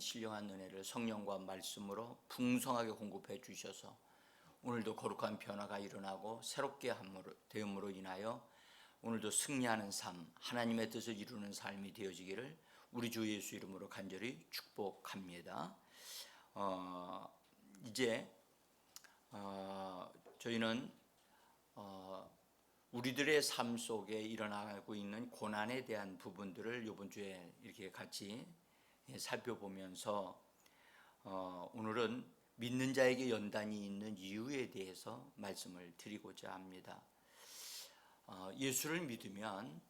신령한 은혜를 성령과 말씀으로 풍성하게 공급해 주셔서 오늘도 거룩한 변화가 일어나고 새롭게 되음으로 인하여 오늘도 승리하는 삶, 하나님의 뜻을 이루는 삶이 되어지기를 우리 주 예수 이름으로 간절히 축복합니다. 이제 저희는 우리들의 삶 속에 일어나고 있는 고난에 대한 부분들을 이번 주에 이렇게 같이 살펴보면서 오늘은 믿는 자에게 연단이 있는 이유에 대해서 말씀을 드리고자 합니다. 예수를 믿으면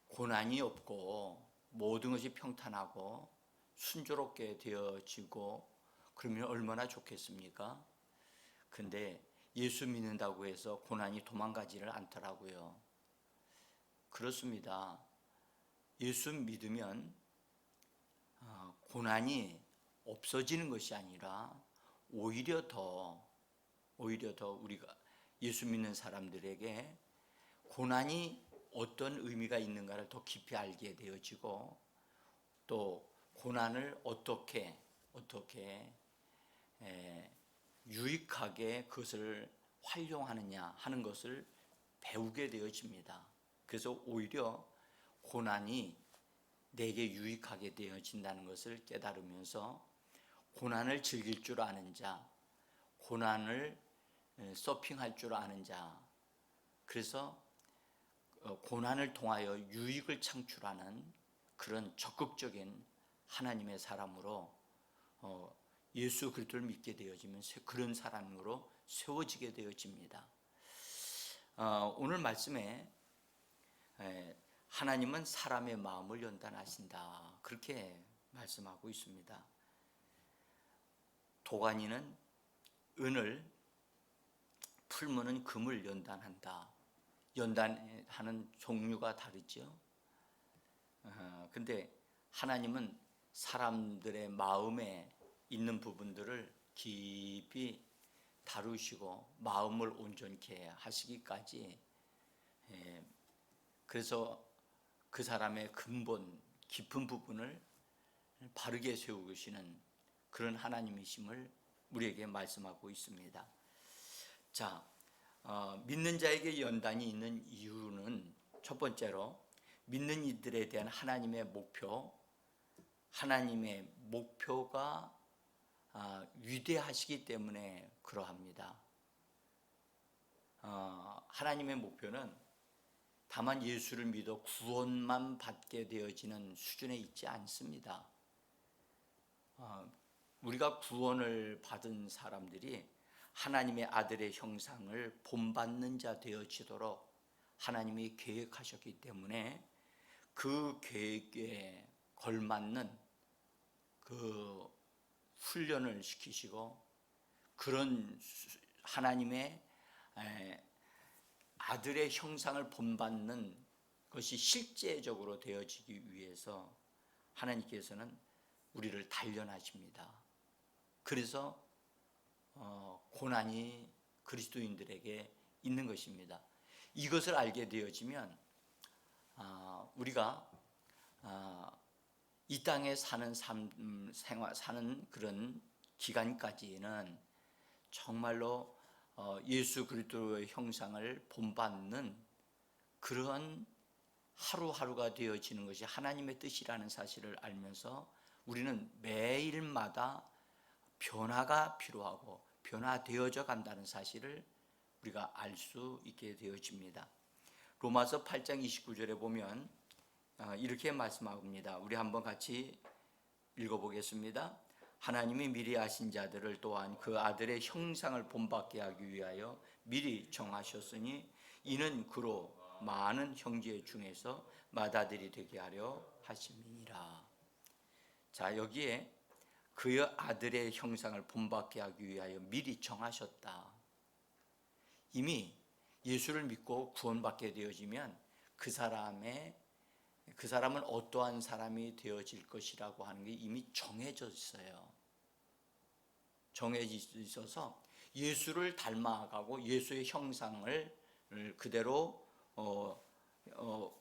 고난이 없고 모든 것이 평탄하고 순조롭게 되어지고 그러면 얼마나 좋겠습니까? 근데 예수 믿는다고 해서 고난이 도망가지를 않더라고요. 그렇습니다. 예수 믿으면 고난이 없어지는 것이 아니라 오히려 더 우리가 예수 믿는 사람들에게 고난이 어떤 의미가 있는가를 더 깊이 알게 되어지고 또 고난을 어떻게 유익하게 그것을 활용하느냐 하는 것을 배우게 되어집니다. 그래서 오히려 고난이 내게 유익하게 되어진다는 것을 깨달으면서 고난을 즐길 줄 아는 자, 고난을 서핑할 줄 아는 자, 그래서 고난을 통하여 유익을 창출하는 그런 적극적인 하나님의 사람으로 예수 그리스도를 믿게 되어지면 그런 사람으로 세워지게 되어집니다. 오늘 말씀에 하나님은 사람의 마음을 연단하신다 그렇게 말씀하고 있습니다. 도가니는 은을, 풀무는 금을 연단한다. 연단하는 종류가 다르죠. 근데 하나님은 사람들의 마음에 있는 부분들을 깊이 다루시고 마음을 온전케 하시기까지, 그래서 그 사람의 근본 깊은 부분을 바르게 세우시는 그런 하나님이심을 우리에게 말씀하고 있습니다. 자, 믿는 자에게 연단이 있는 이유는 첫 번째로 믿는 이들에 대한 하나님의 목표가 위대하시기 때문에 그러합니다. 하나님의 목표는 다만 예수를 믿어 구원만 받게 되어지는 수준에 있지 않습니다. 우리가 구원을 받은 사람들이 하나님의 아들의 형상을 본받는 자 되어지도록 하나님이 계획하셨기 때문에 그 계획에 걸맞는 그 훈련을 시키시고 그런 하나님의 아들의 형상을 본받는 것이 실제적으로 되어지기 위해서 하나님께서는 우리를 단련하십니다. 그래서 고난이 그리스도인들에게 있는 것입니다. 이것을 알게 되어지면 우리가 이 땅에 사는 그런 기간까지는 정말로 예수 그리스도의 형상을 본받는 그런 하루하루가 되어지는 것이 하나님의 뜻이라는 사실을 알면서 우리는 매일마다 변화가 필요하고 변화되어져 간다는 사실을 우리가 알 수 있게 되어집니다. 로마서 8장 29절에 보면 이렇게 말씀합니다. 우리 한번 같이 읽어보겠습니다. 하나님이 미리 아신 자들을 또한 그 아들의 형상을 본받게 하기 위하여 미리 정하셨으니 이는 그로 많은 형제 중에서 맏아들이 되게 하려 하심이니라. 자, 여기에 그의 아들의 형상을 본받게 하기 위하여 미리 정하셨다. 이미 예수를 믿고 구원받게 되어지면 그 사람은 어떠한 사람이 되어질 것이라고 하는 게 이미 정해져 있어요. 정해져 있어서 예수를 닮아가고 예수의 형상을 그대로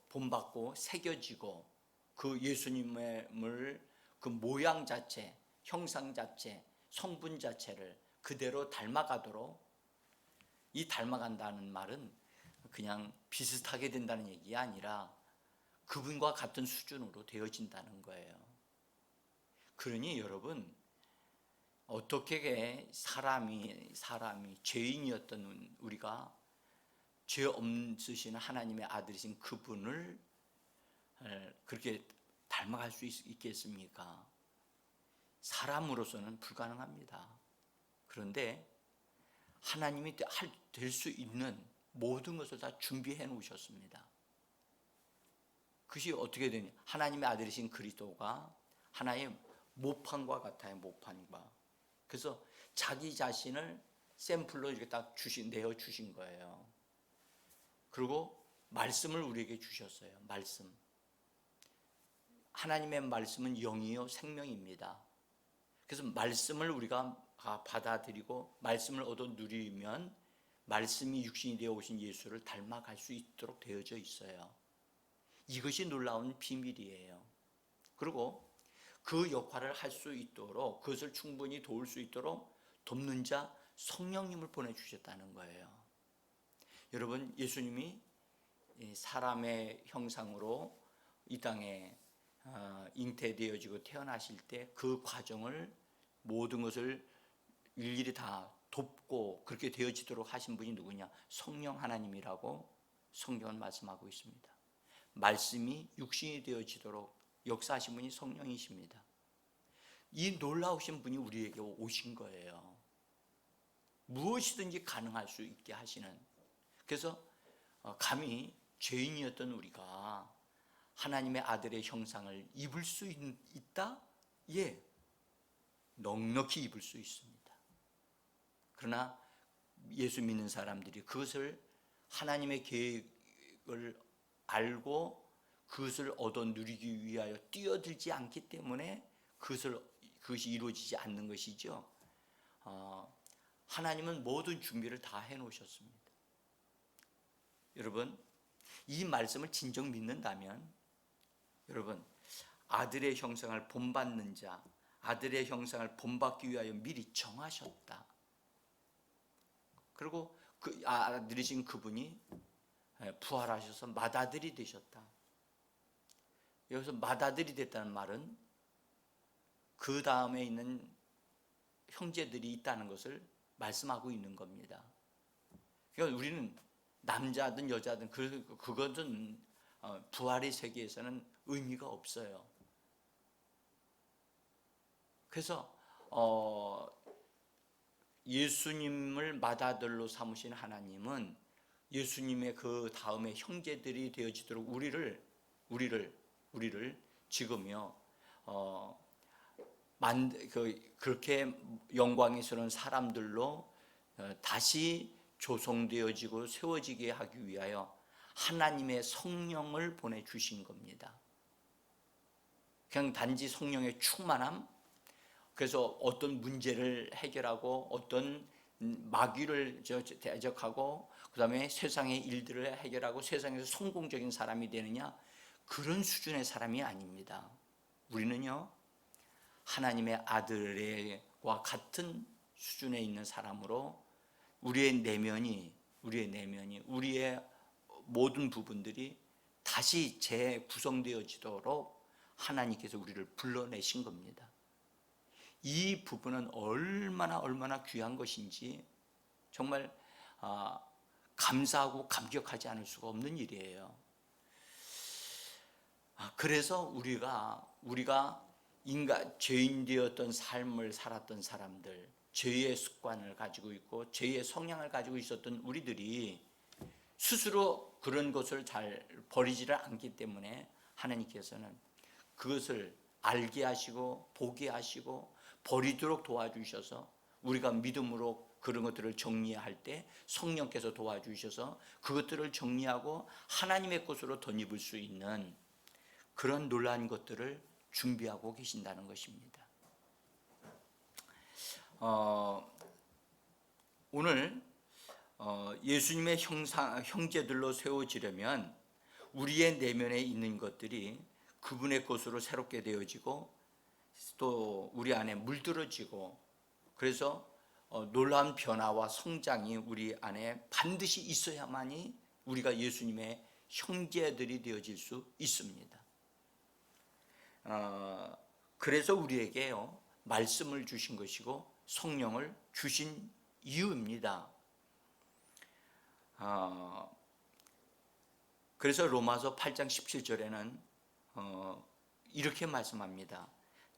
본받고 새겨지고 그 예수님을 그 모양 자체, 형상 자체, 성분 자체를 그대로 닮아가도록, 이 닮아간다는 말은 그냥 비슷하게 된다는 얘기가 아니라 그분과 같은 수준으로 되어진다는 거예요. 그러니 여러분, 어떻게 사람이 죄인이었던 우리가 죄 없으신 하나님의 아들이신 그분을 그렇게 닮아갈 수 있겠습니까? 사람으로서는 불가능합니다. 그런데 하나님이 될 수 있는 모든 것을 다 준비해 놓으셨습니다. 그것이 어떻게 되냐? 하나님의 아들이신 그리스도가 하나의 모판과 같아요. 모판과. 그래서 자기 자신을 샘플로 이렇게 딱 내어 주신 거예요. 그리고 말씀을 우리에게 주셨어요. 말씀. 하나님의 말씀은 영이요 생명입니다. 그래서 말씀을 우리가 받아들이고 말씀을 얻어 누리면 말씀이 육신이 되어 오신 예수를 닮아갈 수 있도록 되어져 있어요. 이것이 놀라운 비밀이에요. 그리고 그 역할을 할 수 있도록, 그것을 충분히 도울 수 있도록 돕는 자 성령님을 보내주셨다는 거예요. 여러분, 예수님이 사람의 형상으로 이 땅에 잉태되어지고 태어나실 때 그 과정을, 모든 것을 일일이 다 돕고 그렇게 되어지도록 하신 분이 누구냐? 성령 하나님이라고 성경은 말씀하고 있습니다. 말씀이 육신이 되어지도록 역사하신 분이 성령이십니다. 이 놀라우신 분이 우리에게 오신 거예요. 무엇이든지 가능할 수 있게 하시는. 그래서 감히 죄인이었던 우리가 하나님의 아들의 형상을 입을 수 있다? 예, 넉넉히 입을 수 있습니다. 그러나 예수 믿는 사람들이 그것을, 하나님의 계획을 알고 그것을 얻어 누리기 위하여 뛰어들지 않기 때문에 그것이 이루어지지 않는 것이죠. 하나님은 모든 준비를 다 해놓으셨습니다. 여러분, 이 말씀을 진정 믿는다면, 여러분, 아들의 형상을 본받는 자, 아들의 형상을 본받기 위하여 미리 정하셨다. 그리고 그 아들이신 그분이 부활하셔서 맏아들이 되셨다. 여기서 맏아들이 됐다는 말은 그 다음에 있는 형제들이 있다는 것을 말씀하고 있는 겁니다. 그러니까 우리는 남자든 여자든 그것은 부활의 세계에서는 의미가 없어요. 그래서 예수님을 맏아들로 삼으신 하나님은 예수님의 그 다음에 형제들이 되어지도록 우리를 지금요 그렇게 영광스러운 사람들로 다시 조성되어지고 세워지게 하기 위하여 하나님의 성령을 보내주신 겁니다. 그냥 단지 성령의 충만함, 그래서 어떤 문제를 해결하고 어떤 마귀를 대적하고 그 다음에 세상의 일들을 해결하고 세상에서 성공적인 사람이 되느냐, 그런 수준의 사람이 아닙니다. 우리는요 하나님의 아들과 같은 수준에 있는 사람으로 우리의 내면이 우리의 모든 부분들이 다시 재구성되어지도록 하나님께서 우리를 불러내신 겁니다. 이 부분은 얼마나 귀한 것인지 정말 감사하고 감격하지 않을 수가 없는 일이에요. 그래서 우리가 죄인 되었던 삶을 살았던 사람들, 죄의 습관을 가지고 있고 죄의 성향을 가지고 있었던 우리들이 스스로 그런 것을 잘 버리지를 않기 때문에 하나님께서는 그것을 알게 하시고 보게 하시고 버리도록 도와주셔서, 우리가 믿음으로 그런 것들을 정리할 때 성령께서 도와주셔서 그것들을 정리하고 하나님의 것으로 덧입을 수 있는 그런 놀라운 것들을 준비하고 계신다는 것입니다. 오늘 예수님의 형제들로 세워지려면 우리의 내면에 있는 것들이 그분의 것으로 새롭게 되어지고 또 우리 안에 물들어지고 그래서 놀라운 변화와 성장이 우리 안에 반드시 있어야만이 우리가 예수님의 형제들이 되어질 수 있습니다. 그래서 우리에게요 말씀을 주신 것이고 성령을 주신 이유입니다. 그래서 로마서 8장 17절에는 이렇게 말씀합니다.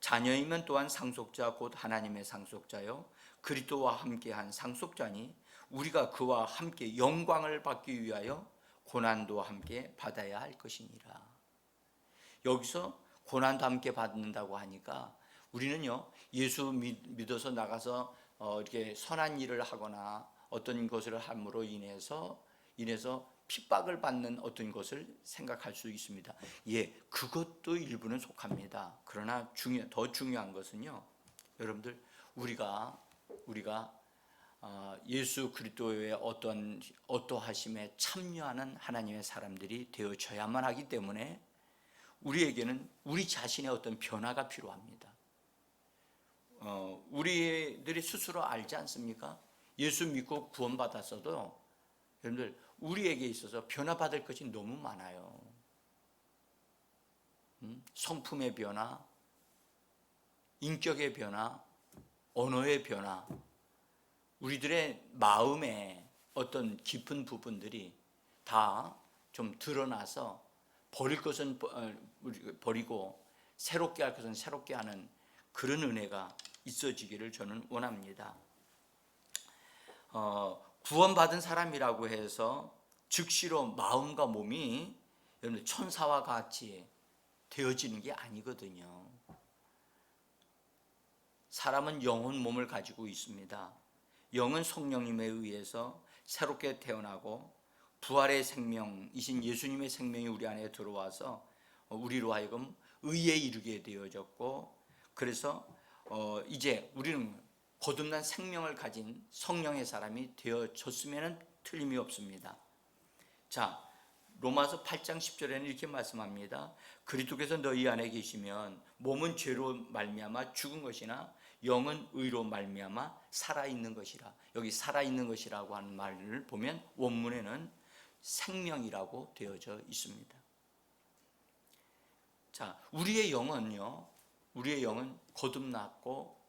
자녀이면 또한 상속자 곧 하나님의 상속자요 그리스도와 함께한 상속자니 우리가 그와 함께 영광을 받기 위하여 고난도 함께 받아야 할 것이니라. 여기서 고난도 함께 받는다고 하니까 우리는요 예수 믿어서 나가서 이렇게 선한 일을 하거나 어떤 것을 함으로 인해서 핍박을 받는 어떤 것을 생각할 수 있습니다. 예, 그것도 일부는 속합니다. 그러나 더 중요한 것은요, 여러분들 우리가 예수 그리스도의 어떠하심에 참여하는 하나님의 사람들이 되어져야만 하기 때문에 우리에게는 우리 자신의 어떤 변화가 필요합니다. 우리들이 스스로 알지 않습니까? 예수 믿고 구원받았어도 여러분들 우리에게 있어서 변화받을 것이 너무 많아요. 성품의 변화, 인격의 변화, 언어의 변화, 우리들의 마음의 어떤 깊은 부분들이 다 좀 드러나서 버릴 것은 버리고 새롭게 할 것은 새롭게 하는 그런 은혜가 있어지기를 저는 원합니다. 구원받은 사람이라고 해서 즉시로 마음과 몸이 여러분 천사와 같이 되어지는 게 아니거든요. 사람은 영혼 몸을 가지고 있습니다. 영은 성령님에 의해서 새롭게 태어나고 부활의 생명이신 예수님의 생명이 우리 안에 들어와서 우리로 하여금 의에 이르게 되어졌고 그래서 이제 우리는 거듭난 생명을 가진 성령의 사람이 되어졌으면 틀림이 없습니다. 자, 로마서 8장 10절에는 이렇게 말씀합니다. 그리스도께서 너희 안에 계시면 몸은 죄로 말미암아 죽은 것이나 영은 의로 말미암아 살아있는 것이라. 여기 살아있는 것이라고 하는 말을 보면 원문에는 생명이라고 되어져 있습니다. 자, 우리의 영은 거듭났고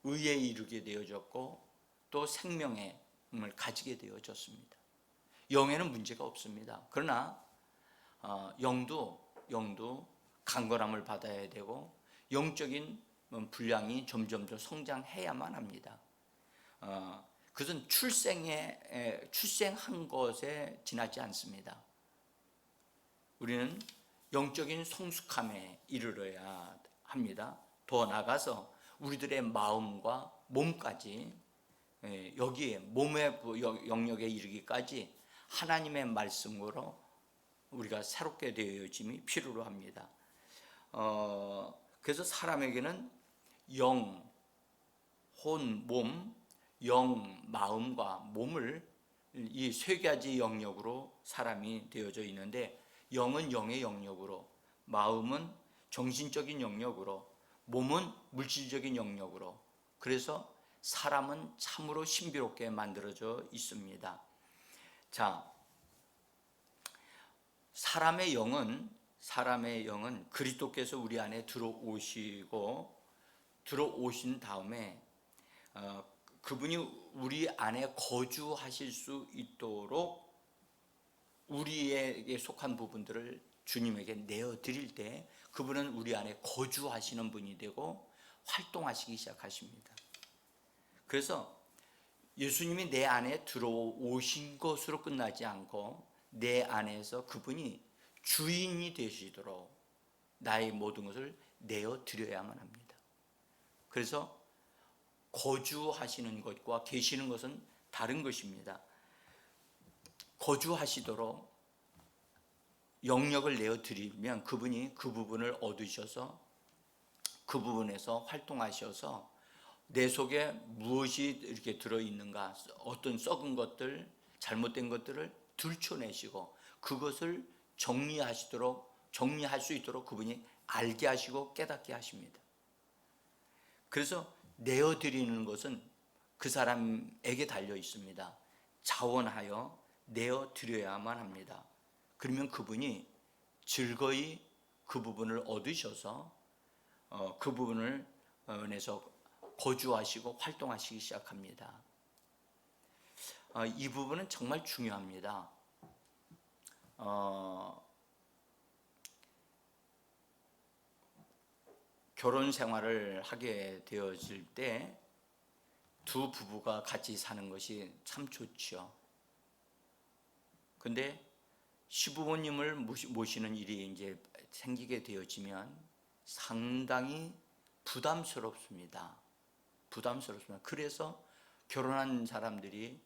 의에 이르게 되어졌고 또 생명을 가지게 되어졌습니다. 영에는 문제가 없습니다. 그러나 영도 강건함을 받아야 되고 영적인 분량이 점점 더 성장해야만 합니다. 그것은 출생한 것에 지나지 않습니다. 우리는 영적인 성숙함에 이르러야 합니다. 더 나아가서 우리들의 마음과 몸까지 여기에 몸의 영역에 이르기까지 하나님의 말씀으로 우리가 새롭게 되어짐이 필요로 합니다. 그래서 사람에게는 영, 혼, 몸, 영, 마음과 몸을 이 세 가지 영역으로 사람이 되어져 있는데 영은 영의 영역으로, 마음은 정신적인 영역으로, 몸은 물질적인 영역으로 그래서 사람은 참으로 신비롭게 만들어져 있습니다. 자, 사람의 영은 그리스도께서 우리 안에 들어오신 다음에 그분이 우리 안에 거주하실 수 있도록 우리에게 속한 부분들을 주님에게 내어드릴 때 그분은 우리 안에 거주하시는 분이 되고 활동하시기 시작하십니다. 그래서 예수님이 내 안에 들어오신 것으로 끝나지 않고 내 안에서 그분이 주인이 되시도록 나의 모든 것을 내어드려야만 합니다. 그래서 거주하시는 것과 계시는 것은 다른 것입니다. 거주하시도록 영역을 내어드리면 그분이 그 부분을 얻으셔서 그 부분에서 활동하셔서 내 속에 무엇이 이렇게 들어있는가, 어떤 썩은 것들, 잘못된 것들을 들춰내시고 그것을 정리할 수 있도록 그분이 알게 하시고 깨닫게 하십니다. 그래서 내어드리는 것은 그 사람에게 달려 있습니다. 자원하여 내어드려야만 합니다. 그러면 그분이 즐거이 그 부분을 얻으셔서 그 부분을 은에서 거주하시고 활동하시기 시작합니다. 이 부분은 정말 중요합니다. 결혼 생활을 하게 되어질 때 두 부부가 같이 사는 것이 참 좋죠. 근데 시부모님을 모시는 일이 이제 생기게 되어지면 상당히 부담스럽습니다. 그래서 결혼한 사람들이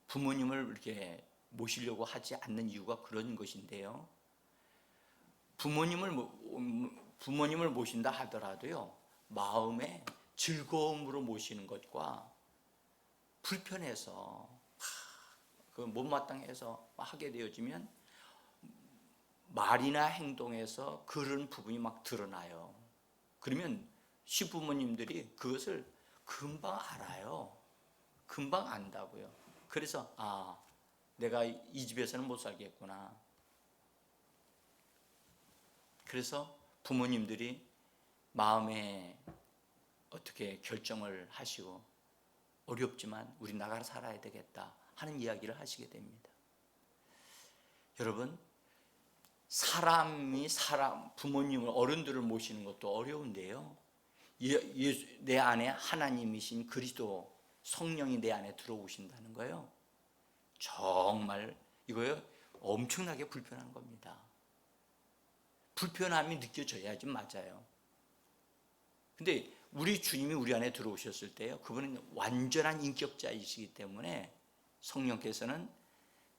부모님을 이렇게 모시려고 하지 않는 이유가 그런 것인데요. 부모님을 모신다 하더라도요, 마음에 즐거움으로 모시는 것과 불편해서 그 못마땅해서 하게 되어지면 말이나 행동에서 그런 부분이 막 드러나요. 그러면 시부모님들이 그것을 금방 알아요. 금방 안다고요. 그래서 내가 이 집에서는 못 살겠구나. 그래서 부모님들이 마음에 어떻게 결정을 하시고 어렵지만 우리 나가서 살아야 되겠다 하는 이야기를 하시게 됩니다. 여러분, 부모님을 어른들을 모시는 것도 어려운데요. 내 안에 하나님이신 그리스도 성령이 내 안에 들어오신다는 거예요. 정말 이거요 엄청나게 불편한 겁니다. 불편함이 느껴져야지 맞아요. 근데 우리 주님이 우리 안에 들어오셨을 때요, 그분은 완전한 인격자이시기 때문에 성령께서는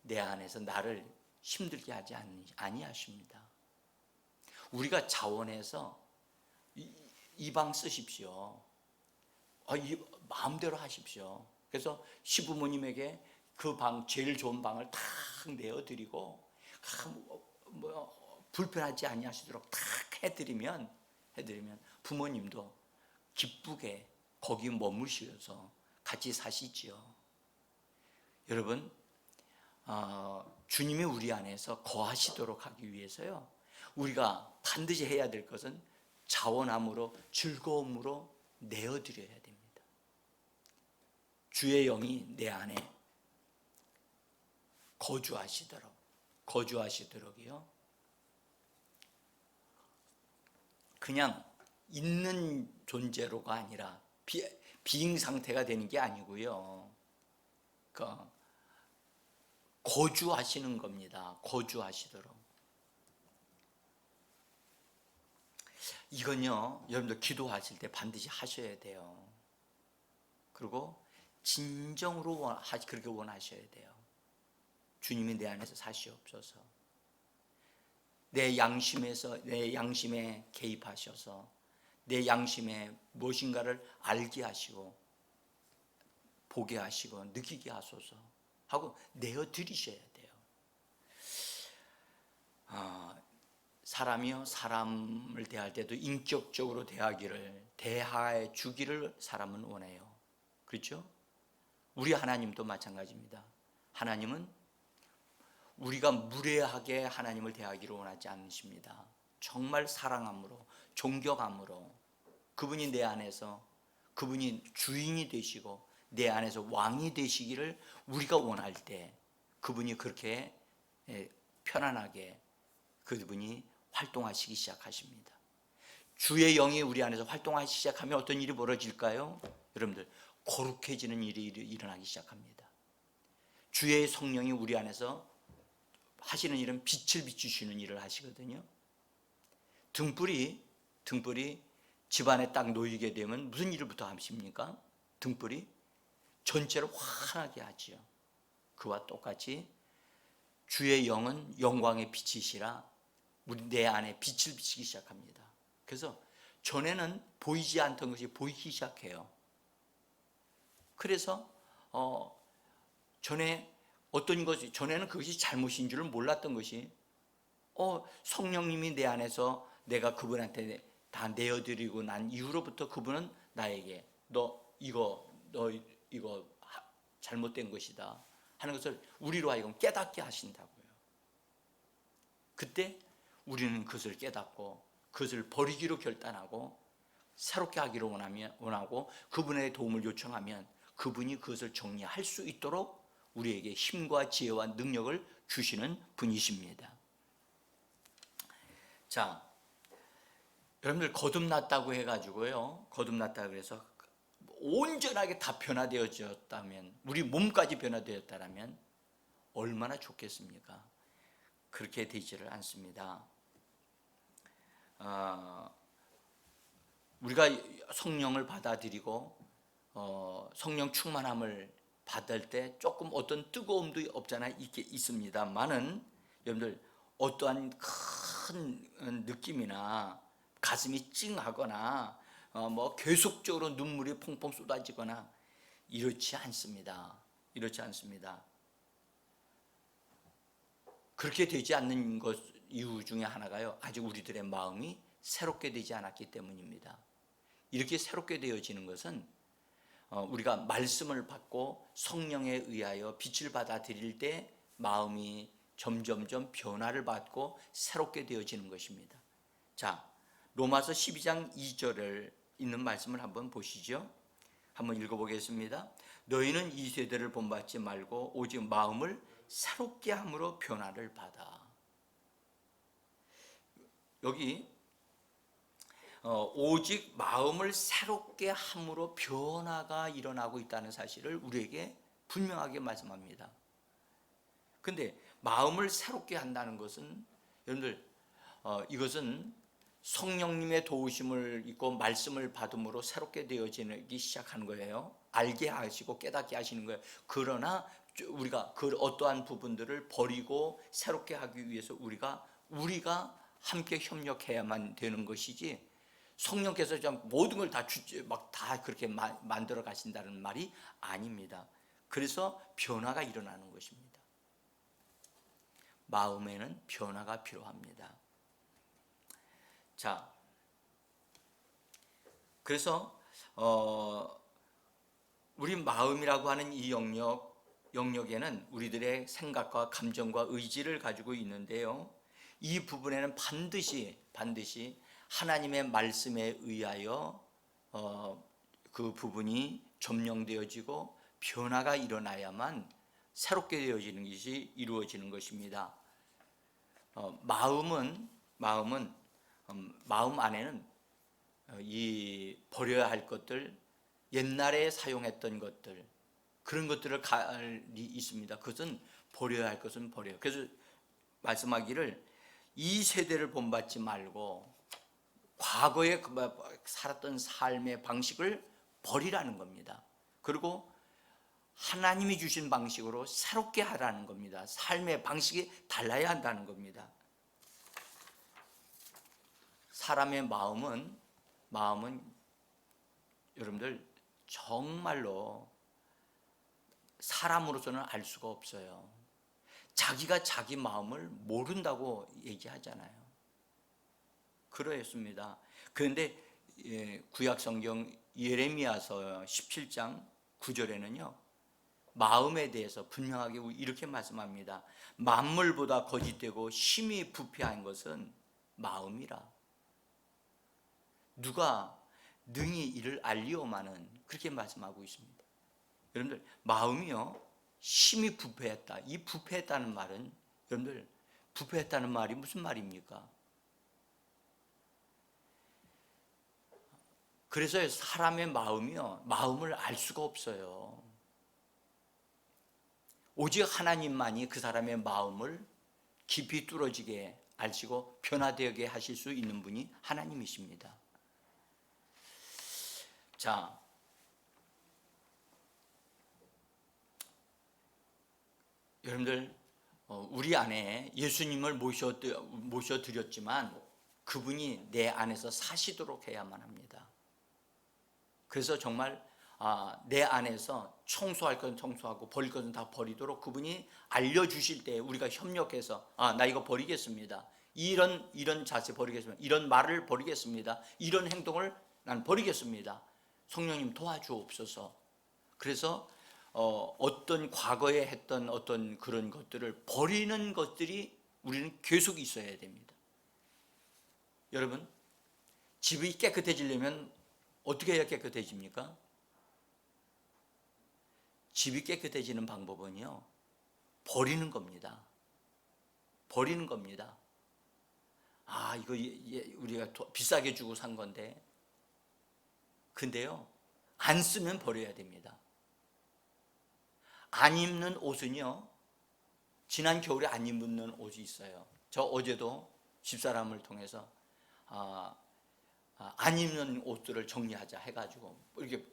내 안에서 나를 힘들게 하지 아니하십니다. 우리가 자원해서 이 방 쓰십시오. 마음대로 하십시오. 그래서 시부모님에게 그 방, 제일 좋은 방을 탁 내어드리고 불편하지 아니하시도록 탁 해드리면 부모님도 기쁘게 거기 머무시면서 같이 사시지요. 여러분, 주님이 우리 안에서 거하시도록 하기 위해서요, 우리가 반드시 해야 될 것은 자원함으로 즐거움으로 내어드려야 됩니다. 주의 영이 내 안에 거주하시도록이요, 그냥 있는 존재로가 아니라 비잉 상태가 되는 게 아니고요, 거주하시는 겁니다. 거주하시도록. 이건요, 여러분들 기도하실 때 반드시 하셔야 돼요. 그리고 진정으로 그렇게 원하셔야 돼요. 주님이 내 안에서 사시옵소서. 내 양심에 개입하셔서 내 양심에 무엇인가를 알게 하시고 보게 하시고 느끼게 하소서 하고 내어드리셔야 돼요. 사람이요, 사람을 대할 때도 인격적으로 대하해 주기를 사람은 원해요. 그렇죠? 우리 하나님도 마찬가지입니다. 하나님은 우리가 무례하게 하나님을 대하기를 원하지 않으십니다. 정말 사랑함으로, 존경함으로 그분이 내 안에서, 그분이 주인이 되시고 내 안에서 왕이 되시기를 우리가 원할 때 그분이 그렇게 편안하게 그분이 활동하시기 시작하십니다. 주의 영이 우리 안에서 활동하기 시작하면 어떤 일이 벌어질까요? 여러분들, 거룩해지는 일이 일어나기 시작합니다. 주의 성령이 우리 안에서 하시는 일은 빛을 비추시는 일을 하시거든요. 등불이 집안에 딱 놓이게 되면 무슨 일을부터 하십니까? 등불이 전체를 환하게 하지요. 그와 똑같이 주의 영은 영광의 빛이시라 내 안에 빛을 비치기 시작합니다. 그래서 전에는 보이지 않던 것이 보이기 시작해요. 그래서 전에는 그것이 잘못인 줄을 몰랐던 것이 성령님이 내 안에서 내가 그분한테 다 내어드리고 난 이후로부터 그분은 나에게 너 이거 잘못된 것이다 하는 것을 우리로 하여금 깨닫게 하신다고요. 그때 우리는 그것을 깨닫고 그것을 버리기로 결단하고 새롭게 하기로 원하고 그분의 도움을 요청하면 그분이 그것을 정리할 수 있도록 우리에게 힘과 지혜와 능력을 주시는 분이십니다. 자, 여러분들 거듭났다고 해가지고요, 거듭났다 그래서 온전하게 다 변화되어졌다면, 우리 몸까지 변화되었다면 얼마나 좋겠습니까? 그렇게 되지를 않습니다. 우리가 성령을 받아들이고 성령 충만함을 받을 때 조금 어떤 뜨거움도 없잖아 있습니다만은 여러분들 어떠한 큰 느낌이나 가슴이 찡하거나 뭐 계속적으로 눈물이 퐁퐁 쏟아지거나 이렇지 않습니다. 이렇지 않습니다. 그렇게 되지 않는 것 이유 중에 하나가요, 아직 우리들의 마음이 새롭게 되지 않았기 때문입니다. 이렇게 새롭게 되어지는 것은 우리가 말씀을 받고 성령에 의하여 빛을 받아들일 때 마음이 점점점 변화를 받고 새롭게 되어지는 것입니다. 자, 로마서 12장 2절을 있는 말씀을 한번 보시죠. 한번 읽어보겠습니다. 너희는 이 세대를 본받지 말고 오직 마음을 새롭게 함으로 변화를 받아. 여기 오직 마음을 새롭게 함으로 변화가 일어나고 있다는 사실을 우리에게 분명하게 말씀합니다. 근데 마음을 새롭게 한다는 것은 여러분들 이것은 성령님의 도우심을 입고 말씀을 받음으로 새롭게 되어지기 시작하는 거예요. 알게 하시고 깨닫게 하시는 거예요. 그러나 우리가 그 어떠한 부분들을 버리고 새롭게 하기 위해서 우리가 함께 협력해야만 되는 것이지, 성령께서 모든 걸 다 그렇게 만들어 가신다는 말이 아닙니다. 그래서 변화가 일어나는 것입니다. 마음에는 변화가 필요합니다. 자, 그래서 우리 마음이라고 하는 이 영역에는 우리들의 생각과 감정과 의지를 가지고 있는데요, 이 부분에는 반드시 하나님의 말씀에 의하여 그 부분이 점령되어지고 변화가 일어나야만 새롭게 되어지는 것이 이루어지는 것입니다. 마음 안에는 이 버려야 할 것들, 옛날에 사용했던 것들, 그런 것들을 있습니다. 그것은 버려야 할 것은 버려요. 그래서 말씀하기를 이 세대를 본받지 말고 과거에 살았던 삶의 방식을 버리라는 겁니다. 그리고 하나님이 주신 방식으로 새롭게 하라는 겁니다. 삶의 방식이 달라야 한다는 겁니다. 사람의 마음은 여러분들 정말로 사람으로서는 알 수가 없어요. 자기가 자기 마음을 모른다고 얘기하잖아요. 그렇습니다. 그런데 구약 성경 예레미야서 17장 9절에는요, 마음에 대해서 분명하게 이렇게 말씀합니다. 만물보다 거짓되고 심히 부패한 것은 마음이라. 누가 능히 이를 알리오마는, 그렇게 말씀하고 있습니다. 여러분들, 마음이요 심히 부패했다. 이 부패했다는 말은, 여러분들, 부패했다는 말이 무슨 말입니까? 그래서 사람의 마음을 알 수가 없어요. 오직 하나님만이 그 사람의 마음을 깊이 뚫어지게 아시고 변화되게 하실 수 있는 분이 하나님이십니다. 자, 여러분들, 우리 안에 예수님을 모셔드렸지만 그분이 내 안에서 사시도록 해야만 합니다. 그래서 정말 내 안에서 청소할 것은 청소하고 버릴 것은 다 버리도록 그분이 알려주실 때 우리가 협력해서 나 이거 버리겠습니다, 이런 자세 버리겠습니다. 이런 말을 버리겠습니다. 이런 행동을 난 버리겠습니다. 성령님 도와주옵소서. 그래서 어떤 과거에 했던 어떤 그런 것들을 버리는 것들이 우리는 계속 있어야 됩니다. 여러분, 집이 깨끗해지려면 어떻게 해야 깨끗해집니까? 집이 깨끗해지는 방법은요, 버리는 겁니다. 버리는 겁니다. 아, 이거 우리가 비싸게 주고 산 건데, 근데요, 안 쓰면 버려야 됩니다. 안 입는 옷은요, 지난 겨울에 안 입는 옷이 있어요. 저 어제도 집사람을 통해서 안 입는 옷들을 정리하자 해가지고 이렇게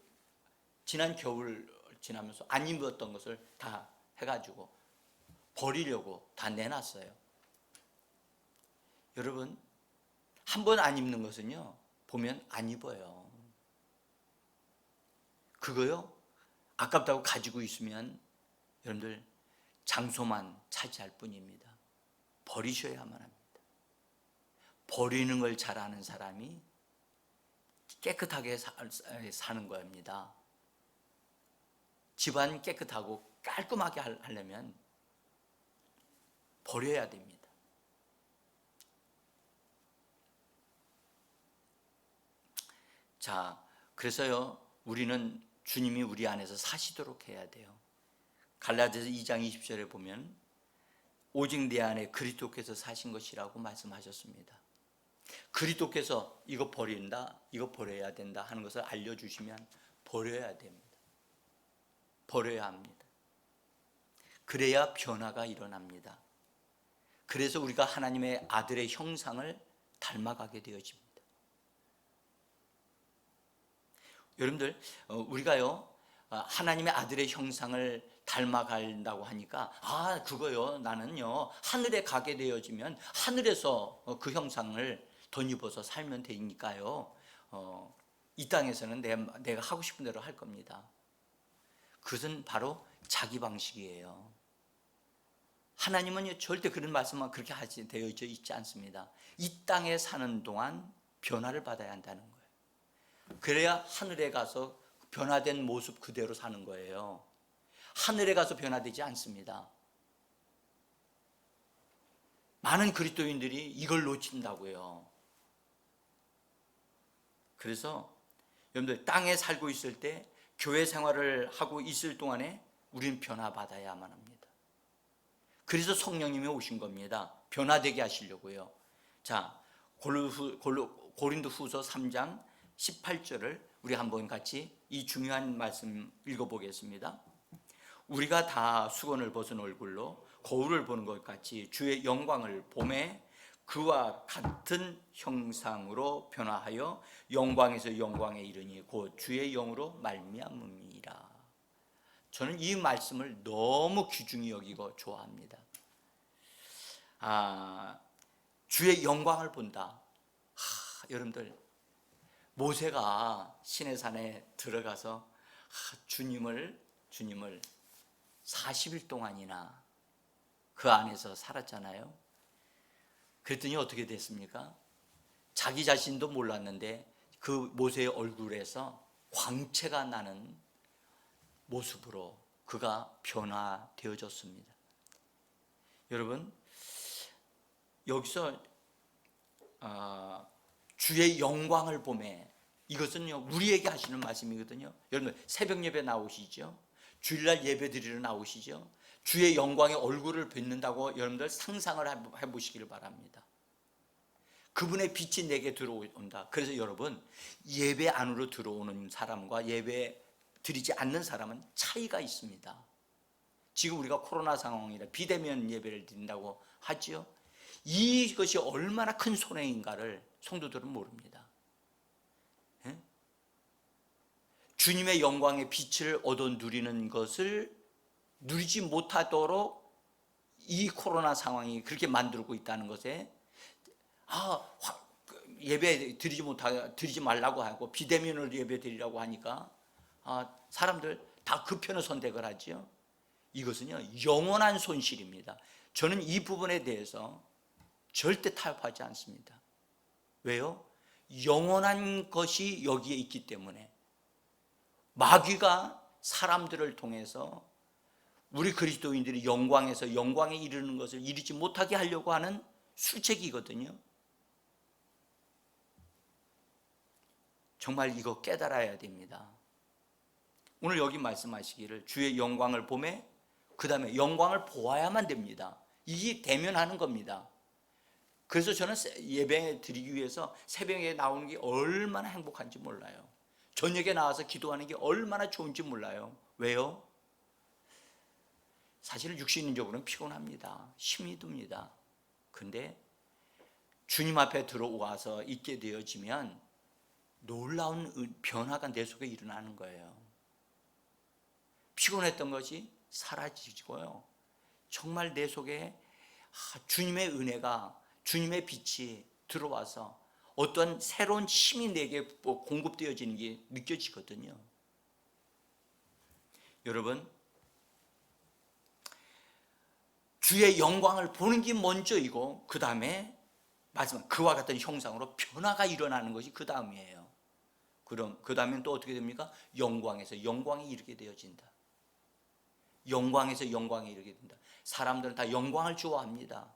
지난 겨울 지나면서 안 입었던 것을 다 해가지고 버리려고 다 내놨어요. 여러분, 한 번 안 입는 것은요, 보면 안 입어요. 그거요, 아깝다고 가지고 있으면 여러분들 장소만 차지할 뿐입니다. 버리셔야만 합니다. 버리는 걸 잘하는 사람이 깨끗하게 사는 겁니다. 집안 깨끗하고 깔끔하게 하려면 버려야 됩니다. 자, 그래서요, 우리는 주님이 우리 안에서 사시도록 해야 돼요. 갈라디아서 2장 20절에 보면 오직 내 안에 그리스도께서 사신 것이라고 말씀하셨습니다. 그리스도께서 이거 버린다, 이거 버려야 된다 하는 것을 알려주시면 버려야 됩니다. 버려야 합니다. 그래야 변화가 일어납니다. 그래서 우리가 하나님의 아들의 형상을 닮아가게 되어집니다. 여러분들, 우리가요, 하나님의 아들의 형상을 닮아간다고 하니까, 그거요, 나는요, 하늘에 가게 되어지면 하늘에서 그 형상을 덧입어서 살면 되니까요, 이 땅에서는 내가 하고 싶은 대로 할 겁니다. 그것은 바로 자기 방식이에요. 하나님은 절대 그런 말씀만 그렇게 되어져 있지 않습니다. 이 땅에 사는 동안 변화를 받아야 한다는 거예요. 그래야 하늘에 가서 변화된 모습 그대로 사는 거예요. 하늘에 가서 변화되지 않습니다. 많은 그리스도인들이 이걸 놓친다고요. 그래서 여러분들, 땅에 살고 있을 때 교회 생활을 하고 있을 동안에 우리는 변화받아야만 합니다. 그래서 성령님이 오신 겁니다. 변화되게 하시려고요. 자, 고린도후서 3장 18절을 우리 한번 같이 이 중요한 말씀 읽어보겠습니다. 우리가 다 수건을 벗은 얼굴로 거울을 보는 것 같이 주의 영광을 보매 그와 같은 형상으로 변화하여 영광에서 영광에 이르니 곧 주의 영으로 말미암음이라. 저는 이 말씀을 너무 귀중히 여기고 좋아합니다. 주의 영광을 본다. 여러분들, 모세가 시내산에 들어가서 주님을 40일 동안이나 그 안에서 살았잖아요. 그랬더니 어떻게 됐습니까? 자기 자신도 몰랐는데 그 모세의 얼굴에서 광채가 나는 모습으로 그가 변화되어졌습니다. 여러분, 여기서 주의 영광을 보매, 이것은요, 우리에게 하시는 말씀이거든요. 여러분, 새벽 예배 나오시죠? 주일날 예배 드리러 나오시죠? 주의 영광의 얼굴을 뵙는다고 여러분들 상상을 해보시기를 바랍니다. 그분의 빛이 내게 들어온다. 그래서 여러분, 예배 안으로 들어오는 사람과 예배 드리지 않는 사람은 차이가 있습니다. 지금 우리가 코로나 상황이라 비대면 예배를 드린다고 하죠. 이것이 얼마나 큰 손해인가를 성도들은 모릅니다. 예? 주님의 영광의 빛을 얻어 누리는 것을 누리지 못하도록 이 코로나 상황이 그렇게 만들고 있다는 것에 예배 드리지 말라고 하고 비대면으로 예배 드리라고 하니까 사람들 다 그 편을 선택을 하죠. 이것은요, 영원한 손실입니다. 저는 이 부분에 대해서 절대 타협하지 않습니다. 왜요? 영원한 것이 여기에 있기 때문에. 마귀가 사람들을 통해서 우리 그리스도인들이 영광에서 영광에 이르는 것을 이루지 못하게 하려고 하는 수책이거든요. 정말 이거 깨달아야 됩니다. 오늘 여기 말씀하시기를 주의 영광을 보매 그 다음에 영광을 보아야만 됩니다. 이게 대면하는 겁니다. 그래서 저는 예배 드리기 위해서 새벽에 나오는 게 얼마나 행복한지 몰라요. 저녁에 나와서 기도하는 게 얼마나 좋은지 몰라요. 왜요? 사실 육신적으로는 피곤합니다. 힘이 듭니다. 근데 주님 앞에 들어와서 있게 되어지면 놀라운 변화가 내 속에 일어나는 거예요. 피곤했던 것이 사라지고요. 정말 내 속에 주님의 은혜가, 주님의 빛이 들어와서 어떤 새로운 힘이 내게 공급되어지는 게 느껴지거든요. 여러분, 주의 영광을 보는 게 먼저이고 그 다음에 마지막 그와 같은 형상으로 변화가 일어나는 것이 그 다음이에요. 그럼 그 다음엔 또 어떻게 됩니까? 영광에서 영광에 이르게 되어진다. 영광에서 영광에 이르게 된다. 사람들은 다 영광을 좋아합니다.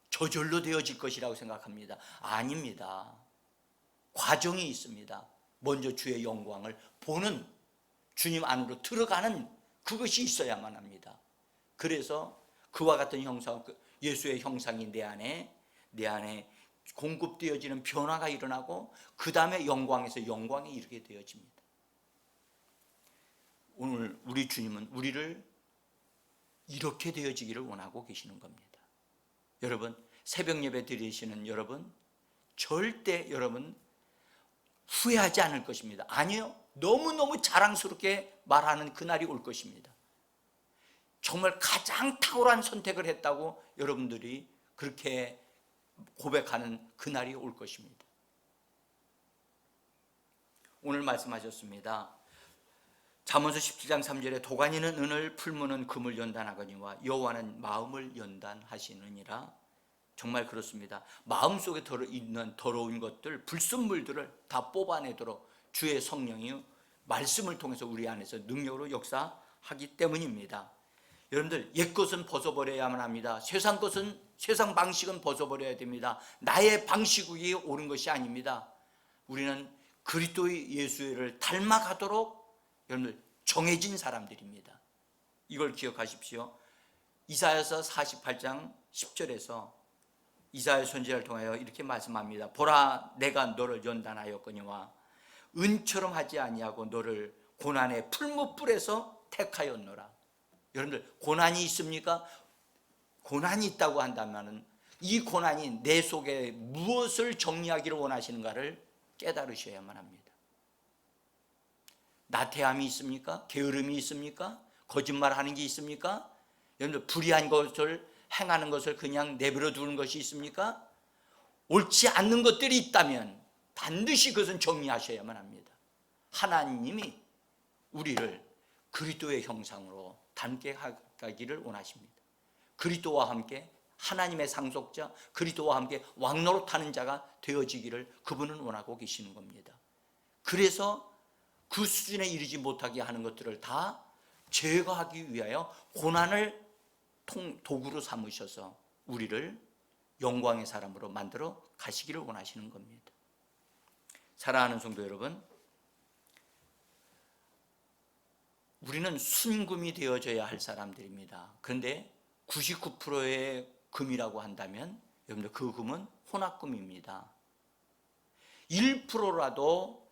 저절로 되어질 것이라고 생각합니다. 아닙니다. 과정이 있습니다. 먼저 주의 영광을 보는, 주님 안으로 들어가는 그것이 있어야만 합니다. 그래서 그와 같은 형상, 예수의 형상이 내 안에 공급되어지는 변화가 일어나고 그 다음에 영광에서 영광에 이르게 되어집니다. 오늘 우리 주님은 우리를 이렇게 되어지기를 원하고 계시는 겁니다. 여러분, 새벽 예배 드리시는 여러분, 절대 여러분 후회하지 않을 것입니다. 아니요, 너무너무 자랑스럽게 말하는 그날이 올 것입니다. 정말 가장 탁월한 선택을 했다고 여러분들이 그렇게 고백하는 그날이 올 것입니다. 오늘 말씀하셨습니다. 잠언서 17장 3절에 도가니는 은을, 풀무는 금을 연단하거니와 여호와는 마음을 연단하시느니라. 정말 그렇습니다. 마음속에 있는 더러운 것들, 불순물들을 다 뽑아내도록 주의 성령이 말씀을 통해서 우리 안에서 능력으로 역사하기 때문입니다. 여러분들, 옛것은 벗어버려야만 합니다. 세상 것은, 세상 방식은 벗어버려야 됩니다. 나의 방식이 옳은 것이 아닙니다. 우리는 그리스도의 예수를 닮아가도록 여러분들 정해진 사람들입니다. 이걸 기억하십시오. 이사야서 48장 10절에서 이사야 선지자를 통하여 이렇게 말씀합니다. 보라, 내가 너를 연단하였거니와 은처럼 하지 아니하고 너를 고난의 풀무불에서 택하였노라. 여러분들, 고난이 있습니까? 고난이 있다고 한다면 이 고난이 내 속에 무엇을 정리하기를 원하시는가를 깨달으셔야만 합니다. 나태함이 있습니까? 게으름이 있습니까? 거짓말하는 게 있습니까? 여러분들, 불의한 것을 행하는 것을 그냥 내버려 두는 것이 있습니까? 옳지 않는 것들이 있다면 반드시 그것은 정리하셔야만 합니다. 하나님이 우리를 그리스도의 형상으로 닮게 하기를 원하십니다. 그리스도와 함께 하나님의 상속자, 그리스도와 함께 왕노릇하는 자가 되어지기를 그분은 원하고 계시는 겁니다. 그래서 그 수준에 이르지 못하게 하는 것들을 다 제거하기 위하여 고난을 도구로 삼으셔서 우리를 영광의 사람으로 만들어 가시기를 원하시는 겁니다. 사랑하는 성도 여러분, 우리는 순금이 되어져야 할 사람들입니다. 그런데 99%의 금이라고 한다면 여러분들, 그 금은 혼합금입니다. 1%라도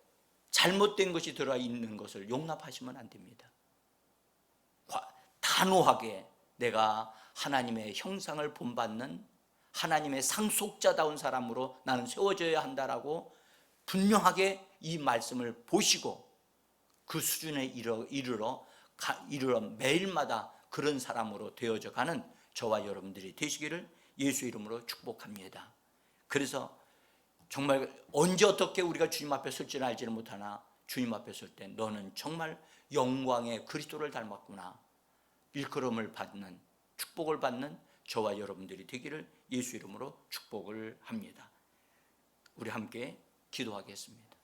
잘못된 것이 들어있는 것을 용납하시면 안 됩니다. 단호하게 내가 하나님의 형상을 본받는 하나님의 상속자다운 사람으로 나는 세워져야 한다라고 분명하게 이 말씀을 보시고 그 수준에 이르러 매일마다 그런 사람으로 되어져 가는 저와 여러분들이 되시기를 예수 이름으로 축복합니다. 그래서 정말 언제 어떻게 우리가 주님 앞에 설지는 알지는 못하나 주님 앞에 설 때 너는 정말 영광의 그리스도를 닮았구나, 일컬음을 받는, 축복을 받는 저와 여러분들이 되기를 예수 이름으로 축복을 합니다. 우리 함께 기도하겠습니다.